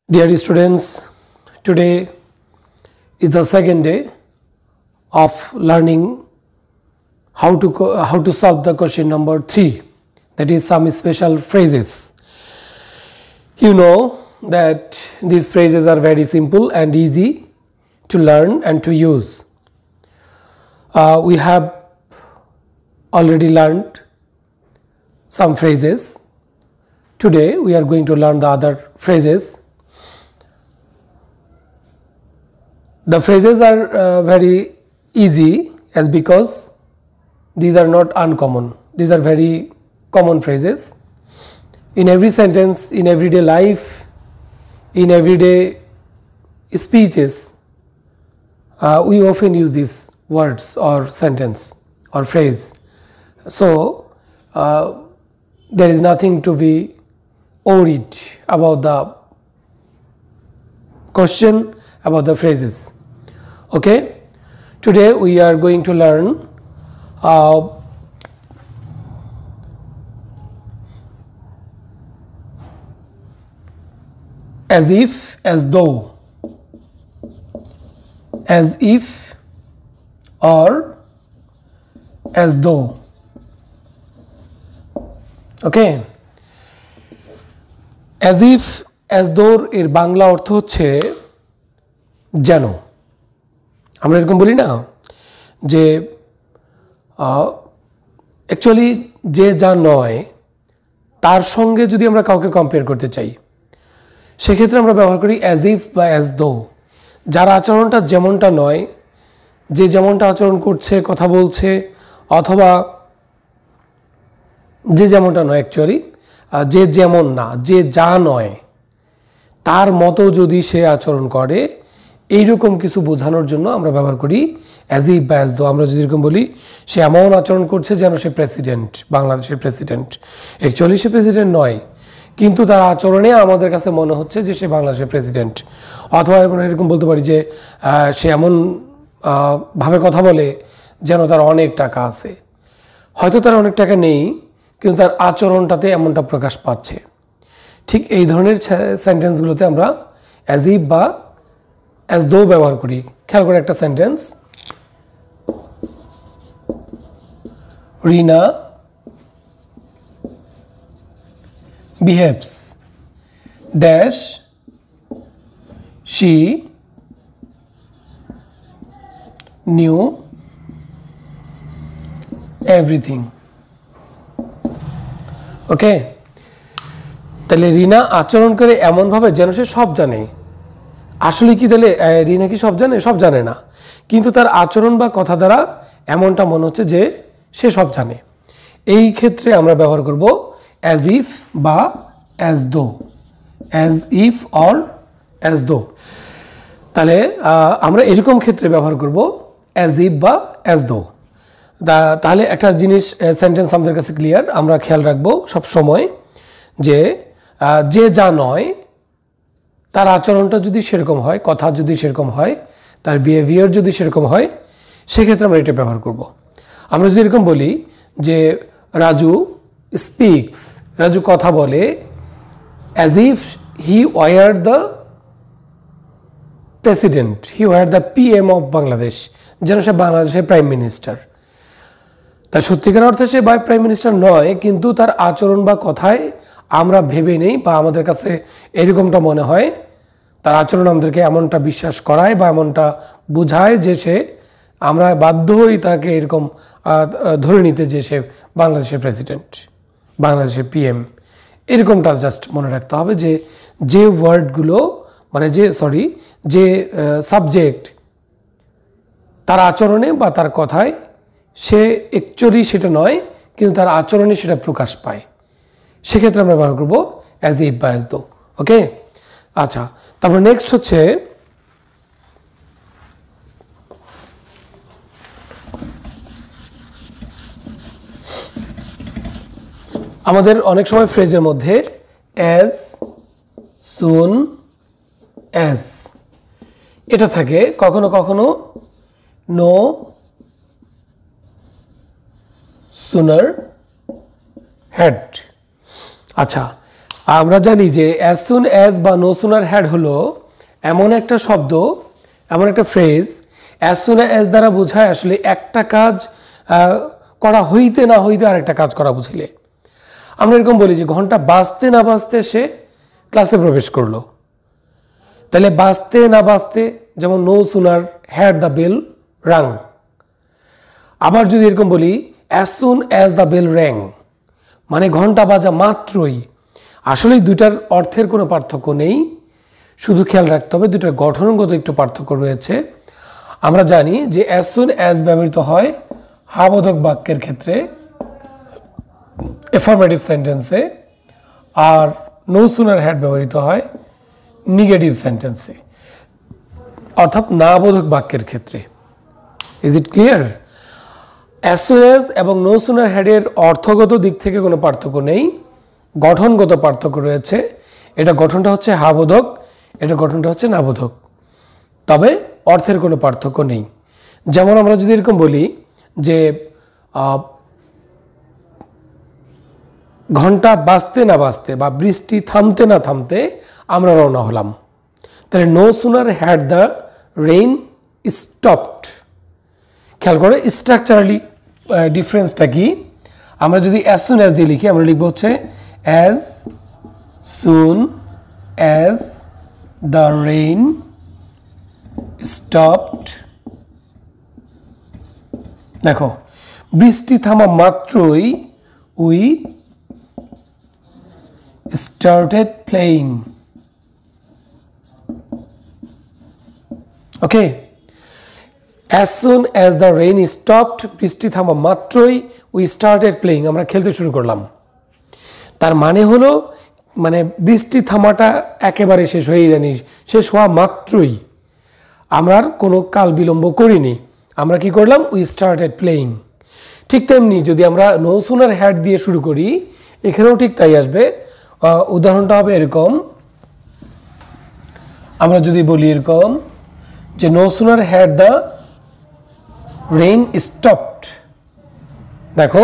Dear students, today is the second day of learning how to solve the question number 3, that is some special phrases. You know that these phrases are very simple and easy to learn and to use. We have already learned some phrases. Today we are going to learn the other phrases. The phrases are very easy as because these are not uncommon. These are very common phrases. In every sentence, in everyday life, in everyday speeches, we often use these words or sentence or phrase. So, there is nothing to be worried about the question, about the phrases. Okay, today we are going to learn as if, as though, as if or as though. Okay, as if, as though এর বাংলা অর্থ হচ্ছে যেন। আমরা এরকম বলি না যে actually যে যা নয় তার সঙ্গে যদি আমরা কাউকে কম্পেয়ার করতে চাই সেক্ষেত্রে আমরা ব্যবহার করি অ্যাজ ইফ বা অ্যাজ দো। যার আচরণটা যেমনটা নয়, যে যেমনটা আচরণ করছে, কথা বলছে, অথবা যে যেমনটা নয়, অ্যাকচুয়ালি যে যেমন না, যে যা নয় তার মতো যদি সে আচরণ করে, এইরকম কিছু বোঝানোর জন্য আমরা ব্যবহার করি অ্যাজ ইফ বা অ্যাজ দো। আমরা যদি এরকম বলি সে এমন আচরণ করছে যেন সে প্রেসিডেন্ট, বাংলাদেশের প্রেসিডেন্ট, অ্যাকচুয়ালি সে প্রেসিডেন্ট নয়, কিন্তু তার আচরণে আমাদের কাছে মনে হচ্ছে যে সে বাংলাদেশের প্রেসিডেন্ট। অথবা আমরা এরকম বলতে পারি যে সে এমন ভাবে কথা বলে যেন তার অনেক টাকা আছে। হয়তো তার অনেক টাকা নেই, কিন্তু তার আচরণটাতে এমনটা প্রকাশ পাচ্ছে। ঠিক এই ধরনের সেন্টেন্সগুলোতে আমরা অ্যাজ ইফ বা অ্যাজ দো ব্যবহার করি। খেয়াল করে একটা sentence, Rina behaves dash she knew everything. ওকে, তাহলে রিনা আচরণ করে এমন ভাবে যেন সে সব জানে। আসলে কি তাহলে রিনা কি সব জানে? সব জানে না, কিন্তু তার আচরণ বা কথা দ্বারা এমনটা মনে হচ্ছে যে সে সব জানে। এই ক্ষেত্রে আমরা ব্যবহার করব অ্যাজ ইফ বা as though, as if or as though. তাহলে আমরা এরকম ক্ষেত্রে ব্যবহার করব অ্যাজ ইফ বা অ্যাজ দো। তাহলে একটা জিনিস সেন্টেন্স আমাদের কাছে ক্লিয়ার। আমরা খেয়াল রাখবো সব সময় যে যে যা নয় তার আচরণটা যদি সেরকম হয়, কথা যদি সেরকম হয়, তার বিহেভিয়ার যদি সেরকম হয়, সেক্ষেত্রে আমরা এটা ব্যবহার করব। আমরা যদি এরকম বলি যে রাজু স্পিক্স, রাজু কথা বলে as if he war the president, he war the PM of Bangladesh, যেন সে বাংলাদেশের প্রাইম মিনিস্টার। তার সত্যিকার অর্থে সে প্রাইম মিনিস্টার নয়, কিন্তু তার আচরণ বা কথায় আমরা ভেবে নেই বা আমাদের কাছে এরকমটা মনে হয়, তার আচরণ আমাদেরকে এমনটা বিশ্বাস করায় বা এমনটা বোঝায় যে সে, আমরা বাধ্য হই তাকে এরকম ধরে নিতে যে সে বাংলাদেশের প্রেসিডেন্ট, বাংলাদেশের PM। এরকমটা জাস্ট মনে রাখতে হবে যে যে ওয়ার্ডগুলো মানে যে সাবজেক্ট তার আচরণে বা তার কথায় সে অ্যাকচুয়ালি সেটা নয়, কিন্তু তার আচরণে সেটা প্রকাশ পায়, সেক্ষেত্রে আমরা ব্যবহার করব অ্যাজ ইফ বা অ্যাজ দো। ওকে, আচ্ছা, তারপর নেক্সট হচ্ছে আমাদের অনেক সময় ফ্রেজের মধ্যে অ্যাজ, সুন, অ্যাজ এটা থাকে, কখনো কখনো নো সুনার হ্যাড। আচ্ছা, আমরা জানি যে অ্যাজ সুন অ্যাজ বা নো সুনার হ্যাড হলো এমন একটা শব্দ, এমন একটা ফ্রেজ অ্যাজ সুন অ্যাজ দ্বারা বোঝায় আসলে একটা কাজ করা হইতে না হইতে আরেকটা কাজ করা বুঝাইলে। আমরা এরকম বলি যে ঘন্টা বাজতে না বাজতে সে ক্লাসে প্রবেশ করলো। তাহলে বাজতে না বাজতে, যেমন no sooner had the bell rang. আবার যদি এরকম বলি as soon as the bell rang, মানে ঘন্টা বাজা মাত্রই। আসলে দুইটার অর্থের কোনো পার্থক্য নেই, শুধু খেয়াল রাখতে হবে দুইটার গঠনগত একটু পার্থক্য রয়েছে। আমরা জানি যে অ্যাজ সুন অ্যাজ ব্যবহৃত হয় হাবোধক বাক্যের ক্ষেত্রে, অ্যাফার্মেটিভ সেন্টেন্সে, আর নো সুনার হ্যাড ব্যবহৃত হয় নেগেটিভ সেন্টেন্সে, অর্থাৎ না বোধক বাক্যের ক্ষেত্রে। Is it clear? As soon as এবং নো সুনার হ্যাডের অর্থগত দিক থেকে কোনো পার্থক্য নেই, গঠনগত পার্থক্য রয়েছে। এটা গঠনটা হচ্ছে হাবোধক, এটা গঠনটা হচ্ছে নাবোধক, তবে অর্থের কোনো পার্থক্য নেই। যেমন আমরা যদি এরকম বলি যে ঘন্টা বাজতে না বাজতে বা বৃষ্টি থামতে না থামতে আমরা রওনা হলাম, তাহলে no sooner had the rain stopped. খেয়াল করে স্ট্রাকচারালি ডিফারেন্সটা কি? আমরা যদি অ্যাজ সুন অ্যাজ দিয়ে লিখি, আমরা লিখবো হচ্ছে as soon as the rain stopped. দেখো, বৃষ্টি থামা মাত্রই we started playing. Okay, as soon as the rain stopped, বৃষ্টি থামা মাত্রই we started playing, আমরা খেলতে শুরু করলাম। তার মানে হলো, মানে বৃষ্টি থামাটা একেবারে শেষ হয়ে জানি, শেষ হওয়া মাত্রই আমরা আর কোনো কাল বিলম্ব করিনি, আমরা কি করলাম? we started playing। ঠিক তেমনি যদি আমরা নো সুনার হ্যাড দিয়ে শুরু করি, এখানেও ঠিক তাই আসবে। উদাহরণটা হবে এরকম, আমরা যদি বলি এরকম যে no sooner had the rain stopped. দেখো,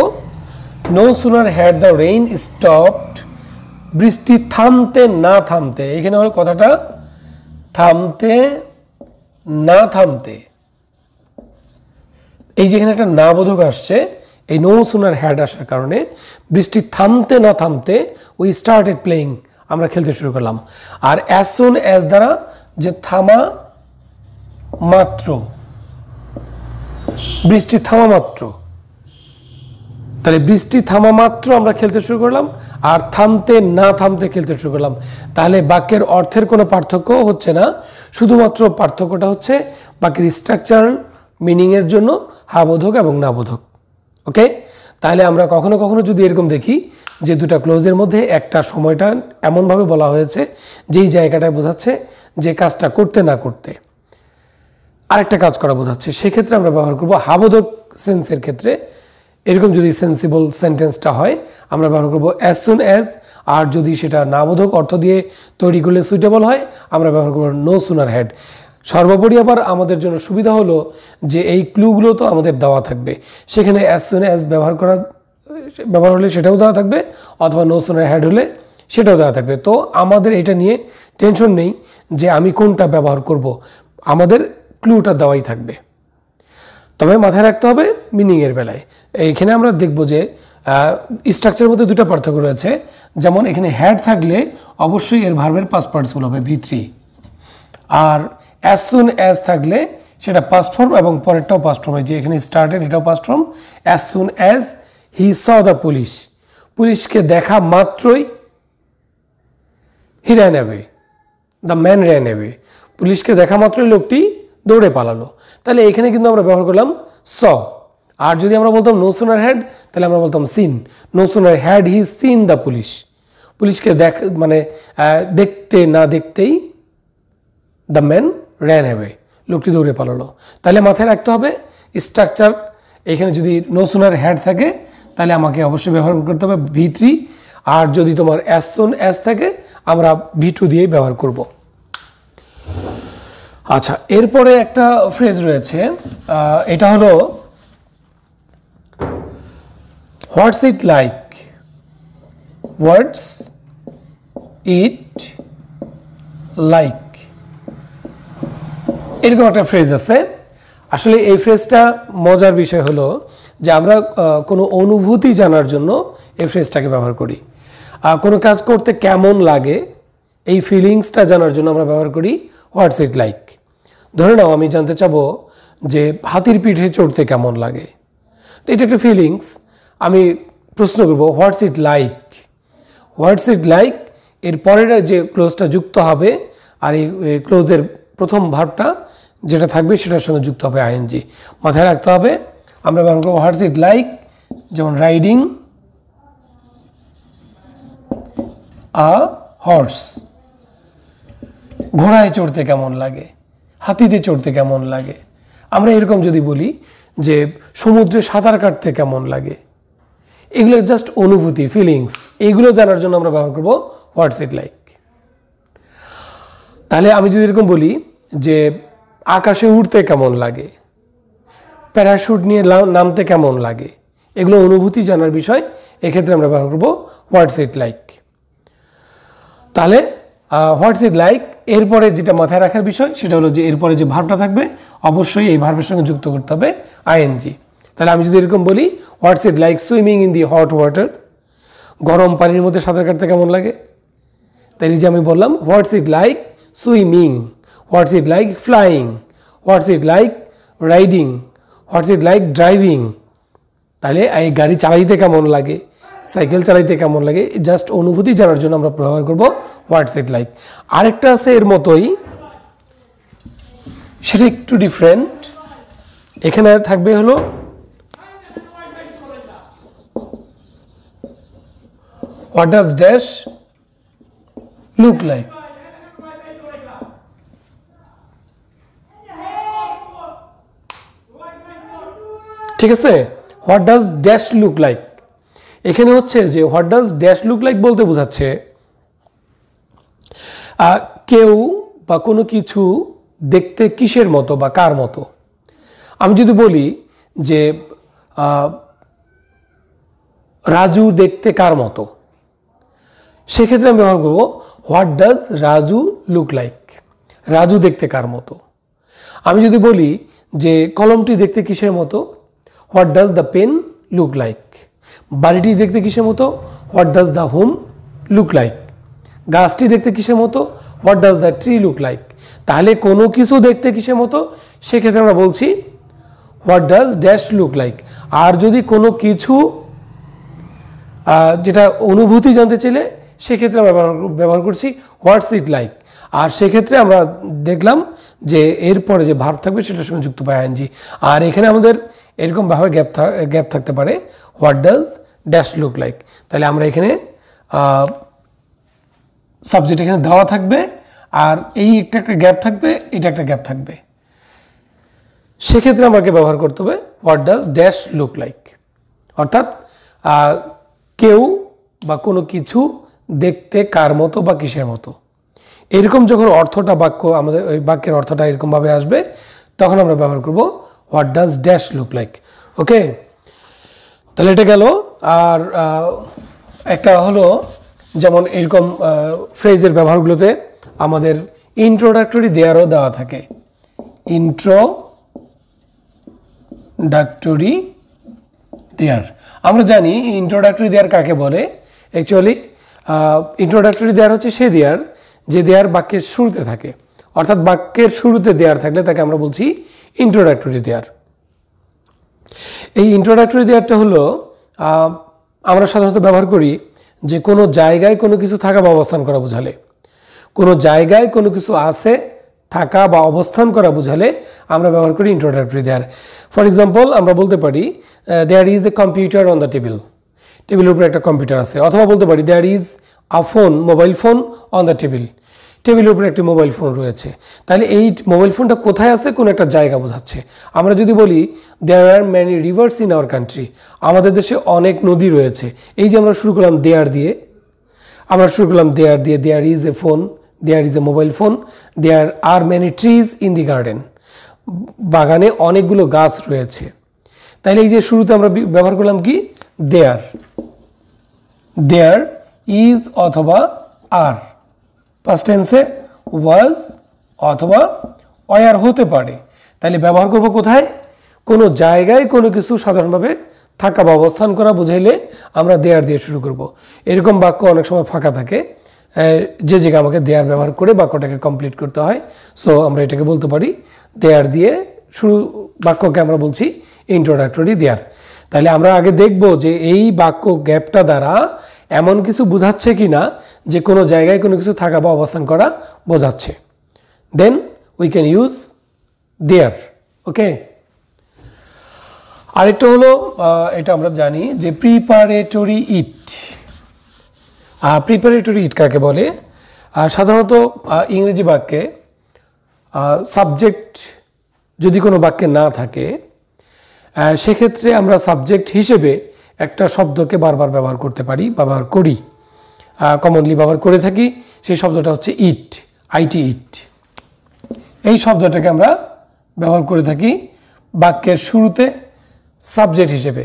no sooner had the rain stopped, বৃষ্টি থামতে না থামতে, এখানে হলো কথাটা থামতে না থামতে। এই যেখানে একটা না বোধক আসছে, এই নো সুনার হ্যাড আসার কারণে বৃষ্টি থামতে না থামতে উই স্টার্টেড প্লেইং, আমরা খেলতে শুরু করলাম। আর অ্যাজ সুন অ্যাজ দ্বারা যে থামা মাত্র, বৃষ্টি থামা মাত্র, তাহলে বৃষ্টি থামা মাত্র আমরা খেলতে শুরু করলাম, আর থামতে না থামতে খেলতে শুরু করলাম। তাহলে বাক্যের অর্থের কোনো পার্থক্য হচ্ছে না, শুধুমাত্র পার্থক্যটা হচ্ছে বাক্যের স্ট্রাকচারাল মিনিংয়ের জন্য হাবোধক এবং নাবোধক। ওকে, তাহলে আমরা কখনো কখনো যদি এরকম দেখি যে দুটা ক্লোজের মধ্যে একটা সময়টা এমনভাবে বলা হয়েছে যেই জায়গাটায় বোঝাচ্ছে যে কাজটা করতে না করতে আরেকটা কাজ করা বোঝাচ্ছে, সেক্ষেত্রে আমরা ব্যবহার করব হাবোধক সেন্সের ক্ষেত্রে। এরকম যদি সেন্সিবল সেন্টেন্সটা হয়, আমরা ব্যবহার করব অ্যাজ সুন অ্যাজ। আর যদি সেটা নাবোধক অর্থ দিয়ে তৈরি করলে সুইটেবল হয়, আমরা ব্যবহার করব নো সুনার হ্যাড। সর্বোপরি আবার আমাদের জন্য সুবিধা হলো যে এই ক্লুগুলো তো আমাদের দেওয়া থাকবে, সেখানে অ্যাজ সুন অ্যাজ ব্যবহার হলে সেটাও দেওয়া থাকবে, অথবা নো সুনার হ্যাড হলে সেটাও দেওয়া থাকবে। তো আমাদের এটা নিয়ে টেনশন নেই যে আমি কোনটা ব্যবহার করব, আমাদের ক্লুটা দেওয়াই থাকবে। তবে মাথায় রাখতে হবে মিনিংয়ের বেলায়, এইখানে আমরা দেখব যে স্ট্রাকচারের মধ্যে দুটো পার্থক্য রয়েছে। যেমন এখানে হ্যাড থাকলে অবশ্যই এর ভার্বের পাস্ট পার্টিসিপল হবে V3, আর অ্যাজ সুন অ্যাজ থাকলে সেটা পাস্ট ফর্ম এবং পরেরটাও পাস্ট ফর্ম, যে এখানে স্টার্টেড এটাও past form. As soon as he saw the police, পুলিশকে দেখা মাত্রই he ran away, the man ran away, পুলিশকে দেখা মাত্রই লোকটি দৌড়ে পালালো। তাহলে এখানে কিন্তু আমরা ব্যবহার করলাম স। আর যদি আমরা বলতাম নো সুনার হ্যাড, তাহলে আমরা বলতাম seen. No sooner had he seen the police, পুলিশকে মানে দেখতে না দেখতেই দ্য ম্যান র্যান অ্যাওয়ে, লোকটি দৌড়ে পালালো। তাহলে মাথায় রাখতে হবে স্ট্রাকচার, এখানে যদি নো সুনার হ্যাড থাকে তাহলে আমাকে অবশ্যই ব্যবহার করতে হবে V3, আর যদি তোমার অ্যাজ সুন অ্যাজ থাকে আমরা V2 দিয়েই ব্যবহার করব। আচ্ছা, এরপরে একটা ফ্রেজ রয়েছে, এটা হলো হোয়াটস it like, what's it like, এরকম একটা ফ্রেজ আছে। আসলে এই ফ্রেজটা মজার বিষয় হলো যে আমরা কোনো অনুভূতি জানার জন্য এই ফ্রেজটাকে ব্যবহার করি। কোনো কাজ করতে কেমন লাগে এই ফিলিংসটা জানার জন্য আমরা ব্যবহার করি হোয়াটস ইট লাইক। ধরে নাও আমি জানতে চাবো যে হাতির পিঠে চড়তে কেমন লাগে, তো এটা একটা ফিলিংস। আমি প্রশ্ন করবো হোয়াটস it like. What's it like এর পরের যে ক্লোজটা যুক্ত হবে, আর এই ক্লোজের প্রথম ভার্বটা যেটা থাকবে সেটার সঙ্গে যুক্ত হবে আইএনজি। মাথায় রাখতে হবে আমরা ব্যবহার করবো হোয়াটস ইট লাইক, যেমন রাইডিং আ হর্স, ঘোড়ায় চড়তে কেমন লাগে, হাতিতে চড়তে কেমন লাগে। আমরা এরকম যদি বলি যে সমুদ্রে সাঁতার কাটতে কেমন লাগে, এগুলো জাস্ট অনুভূতি, ফিলিংস, এইগুলো জানার জন্য আমরা ব্যবহার করবো হোয়াটস ইট লাইক। তাহলে আমি যদি এরকম বলি যে আকাশে উড়তে কেমন লাগে, প্যারাশুট নিয়ে নামতে কেমন লাগে, এগুলো অনুভূতি জানার বিষয়, এক্ষেত্রে আমরা ব্যবহার করবো হোয়াটস ইট লাইক। তাহলে হোয়াটস ইট লাইক এরপরে যেটা মাথায় রাখার বিষয় সেটা হলো যে এরপরে যে ভার্বটা থাকবে অবশ্যই এই ভার্বের সঙ্গে যুক্ত করতে হবে আইএনজি। তাহলে আমি যদি এরকম বলি what's it like swimming in the hot water, গরম পানির মধ্যে সাঁতার কাটতে কেমন লাগে, তাই যে আমি বললাম what's it like swimming, what's it like flying, what's it like riding, what's it like driving. তাহলে এই গাড়ি চালাইতে কেমন লাগে, সাইকেল চালাইতে কেমন লাগে, জাস্ট অনুভূতি জানার জন্য আমরা ব্যবহার করব হোয়াটস ইট লাইক। আরেকটা আছে এর মতোই, সেটা একটু ডিফারেন্ট। এখানে থাকবে হলো what does dash look like. ঠিক আছে, what does dash look like. এখানে হচ্ছে যে what does dash look like বলতে বোঝাচ্ছে কেউ বা কোনো কিছু দেখতে কিসের মতো বা কার মতো। আমি যদি বলি যে রাজু দেখতে কার মতো, সেক্ষেত্রে আমি ব্যবহার করবো what does Raju look like, Raju দেখতে কার মতো। আমি যদি বলি যে কলমটি দেখতে কিসের মতো, what does the pen look like. বাড়িটি দেখতে কিসের মতো, what does the home look like. গাছটি দেখতে কিসের মতো, what does the tree look like. তাহলে কোনো কিছু দেখতে কিসের মতো, সেক্ষেত্রে আমরা বলছি what does dash look like. আর যদি কোনো কিছু যেটা অনুভূতি জানতে চাইলে সেক্ষেত্রে আমরা ব্যবহার করছি হোয়াটস ইট লাইক। আর সেক্ষেত্রে আমরা দেখলাম যে এরপরে যে ভার্ব থাকবে সেটার সঙ্গে যুক্ত পায় আইএনজি। আর এখানে আমাদের এরকমভাবে গ্যাপ থাকতে পারে what does dash look like. তাহলে আমরা এখানে সাবজেক্ট এখানে দেওয়া থাকবে, আর এই একটা গ্যাপ থাকবে, এটা একটা গ্যাপ থাকবে। সেক্ষেত্রে আমাকে ব্যবহার করতে হবে what does dash look like, অর্থাৎ কেউ বা কোনো কিছু দেখতে কার মতো বা কিসের মতো। এরকম যখন অর্থটা আমাদের ওই বাক্যের অর্থটা এরকমভাবে আসবে, তখন আমরা ব্যবহার করব what does dash look like. Okay, তাহলে এটা গেল। আর একটা হলো যেমন এরকম ফ্রেজের ব্যবহারগুলোতে আমাদের ইন্ট্রোডাক্টরি দেয়ারও দেওয়া থাকে। ইন্ট্রোডাক্টরি দেয়ার, আমরা জানি ইন্ট্রোডাক্টরি দেয়ার কাকে বলে। অ্যাকচুয়ালি ইন্ট্রোডাক্টরি দেয়ার হচ্ছে সে দেয়ার যে দেয়ার বাক্যের শুরুতে থাকে, অর্থাৎ বাক্যের শুরুতে দেয়ার থাকলে তাকে আমরা বলছি ইন্ট্রোডাক্টরি দেয়ার। এই ইন্ট্রোডাক্টরি দেয়ারটা হলো আমরা সাধারণত ব্যবহার করি যে কোনো জায়গায় কোনো কিছু থাকা বা অবস্থান করা বোঝালে, কোনো জায়গায় কোনো কিছু আছে থাকা বা অবস্থান করা বোঝালে আমরা ব্যবহার করি ইন্ট্রোডাক্টরি দেয়ার। ফর এক্সাম্পল আমরা বলতে পারি there is a computer on the table, টেবিলের উপরে একটা কম্পিউটার আছে। অথবা বলতে পারি there is a phone, mobile phone on the table, টেবিলের উপরে একটি মোবাইল ফোন রয়েছে। তাহলে এই মোবাইল ফোনটা কোথায় আছে, কোন একটা জায়গা বোঝাচ্ছে। আমরা যদি বলি there are many rivers in our country, আমাদের দেশে অনেক নদী রয়েছে। এই যে আমরা শুরু করলাম দেয়ার দিয়ে, there is a phone, there is a mobile phone, there are many trees in the garden, বাগানে অনেকগুলো গাছ রয়েছে। তাহলে এই যে শুরুতে আমরা ব্যবহার করলাম কি দেয়ার, দেয়ার ইজ অথবা আর। পাস্ট টেন্সে ওয়াজ অথবা ওয়ার হতে পারে। তাহলে ব্যবহার করব কোথায়? কোনো জায়গায় কোনো কিছু সাধারণভাবে থাকা বা অবস্থান করা বোঝাইলে আমরা দেয়ার দিয়ে শুরু করব। এরকম বাক্য অনেক সময় ফাঁকা থাকে, যে জায়গায় আমাকে দেয়ার ব্যবহার করে বাক্যটাকে কমপ্লিট করতে হয়। সো আমরা এটাকে বলতে পারি দেয়ার দিয়ে শুরু, বাক্যকে আমরা বলছি ইন্ট্রোডাক্টরি দেয়ার। তাহলে আমরা আগে দেখব যে এই বাক্য গ্যাপটা দ্বারা এমন কিছু বোঝাচ্ছে কি না যে কোনো জায়গায় কোনো কিছু থাকা বা অবস্থান করা বোঝাচ্ছে। Then we can use there. Okay, আরেকটা হলো, এটা আমরা জানি যে প্রিপারেটরি ইট। প্রিপারেটরি ইট কাকে বলে? সাধারণত ইংরেজি বাক্যে সাবজেক্ট যদি কোনো বাক্যে না থাকে, সেক্ষেত্রে আমরা সাবজেক্ট হিসেবে একটা শব্দকে বারবার ব্যবহার করতে পারি, ব্যবহার করি, কমনলি ব্যবহার করে থাকি। সেই শব্দটা হচ্ছে ইট, আইটি ইট। এই শব্দটাকে আমরা ব্যবহার করে থাকি বাক্যের শুরুতে সাবজেক্ট হিসেবে।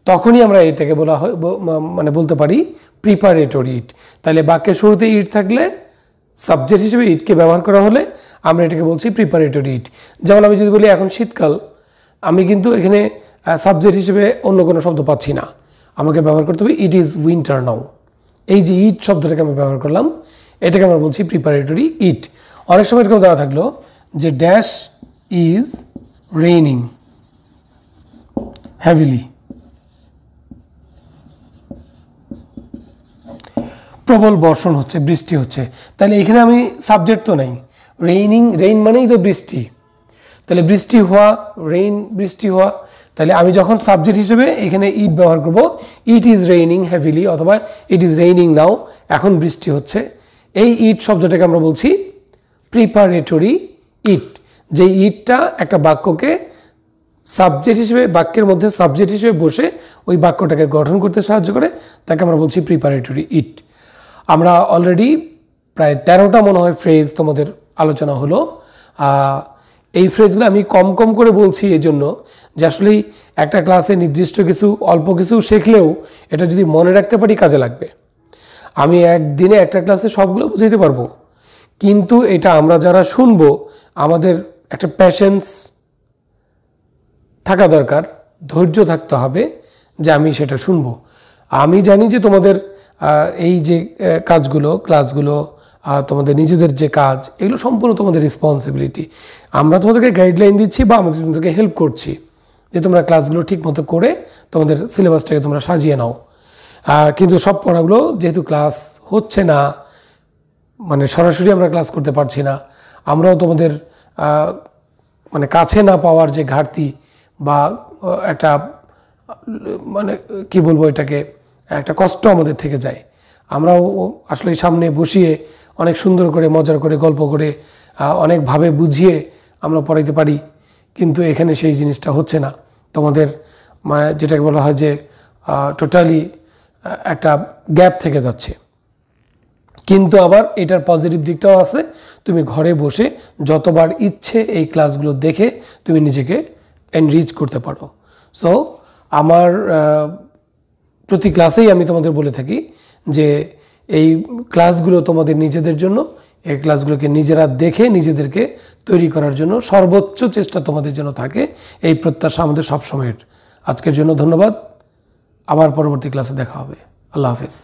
তখনই আমরা এটাকে বলা হয়, মানে বলতে পারি প্রিপারেটরি ইট। তাহলে বাক্যের শুরুতে ইট থাকলে সাবজেক্ট হিসেবে ইটকে ব্যবহার করা হলে আমরা এটাকে বলছি প্রিপারেটরি ইট। যেমন আমি যদি বলি এখন শীতকাল, আমি কিন্তু এখানে সাবজেক্ট হিসেবে অন্য কোনো শব্দ পাচ্ছি না, আমাকে ব্যবহার করতে হবে ইট ইজ উইন্টার নাও। এই যে ইট শব্দটাকে আমি ব্যবহার করলাম, এটাকে আমরা বলছি প্রিপারেটরি ইট। অনেক সময় এরকম দেওয়া থাকলো যে ড্যাশ ইজ রেইনিং হেভিলি, প্রবল বর্ষণ হচ্ছে, বৃষ্টি হচ্ছে। তাহলে এখানে আমি সাবজেক্ট তো নেই, রেইনিং, রেইন মানেই তো বৃষ্টি। তাহলে বৃষ্টি হওয়া, রেইন বৃষ্টি হওয়া। তাহলে আমি যখন সাবজেক্ট হিসেবে এখানে ইট ব্যবহার করব, ইট ইজ রেইনিং হেভিলি অথবা ইট ইজ রেইনিং নাও, এখন বৃষ্টি হচ্ছে। এই ইট শব্দটাকে আমরা বলছি প্রিপারেটরি ইট। যে ইটটা একটা বাক্যকে সাবজেক্ট হিসেবে, বাক্যের মধ্যে সাবজেক্ট হিসেবে বসে ওই বাক্যটাকে গঠন করতে সাহায্য করে, তাকে আমরা বলছি প্রিপারেটরি ইট। আমরা অলরেডি প্রায় 13টা মনে হয় ফ্রেজ তোমাদের আলোচনা হলো। এই ফ্রেজগুলো আমি কম কম করে বলছি এই জন্য যে আসলেই একটা ক্লাসে নির্দিষ্ট কিছু অল্প কিছু শিখলেও এটা যদি মনে রাখতে পারি কাজে লাগবে। আমি একদিনে একটা ক্লাসে সবগুলো বুঝাইতে পারবো, কিন্তু এটা আমরা যারা শুনবো আমাদের একটা প্যাশেন্স থাকা দরকার, ধৈর্য থাকতে হবে যে আমি সেটা শুনবো। আমি জানি যে তোমাদের এই যে কাজগুলো, ক্লাসগুলো, তোমাদের নিজেদের যে কাজ, এগুলো সম্পূর্ণ তোমাদের রেসপন্সিবিলিটি। আমরা তোমাদেরকে গাইডলাইন দিচ্ছি বা আমাদের তোমাদেরকে হেল্প করছি যে তোমরা ক্লাসগুলো ঠিক মতো করে তোমাদের সিলেবাসটাকে তোমরা সাজিয়ে নাও। কিন্তু সব পড়াগুলো যেহেতু ক্লাস হচ্ছে না, মানে সরাসরি আমরা ক্লাস করতে পারছি না, আমরাও তোমাদের মানে কাছে না পাওয়ার যে ঘাটতি বা একটা মানে কি বলবো, এটাকে একটা কষ্ট আমাদের থেকে যায়। আমরাও আসলে সামনে বসিয়ে অনেক সুন্দর করে, মজার করে, গল্প করে, অনেকভাবে বুঝিয়ে আমরা পড়াইতে পারি, কিন্তু এখানে সেই জিনিসটা হচ্ছে না। তোমাদের মানে যেটাকে বলা হয় যে টোটালি একটা গ্যাপ থেকে যাচ্ছে। কিন্তু আবার এটার পজিটিভ দিকটাও আছে, তুমি ঘরে বসে যতবার ইচ্ছে এই ক্লাসগুলো দেখে তুমি নিজেকে এনরিচ করতে পারো। সো আমার প্রতি ক্লাসেই আমি তোমাদের বলে থাকি যে এই ক্লাসগুলো তোমাদের নিজেদের জন্য, এই ক্লাসগুলোকে নিজেরা দেখে নিজেদেরকে তৈরি করার জন্য সর্বোচ্চ চেষ্টা তোমাদের জন্য থাকে, এই প্রত্যাশা আমাদের সবসময়ের। আজকের জন্য ধন্যবাদ, আবার পরবর্তী ক্লাসে দেখা হবে। আল্লাহ হাফেজ।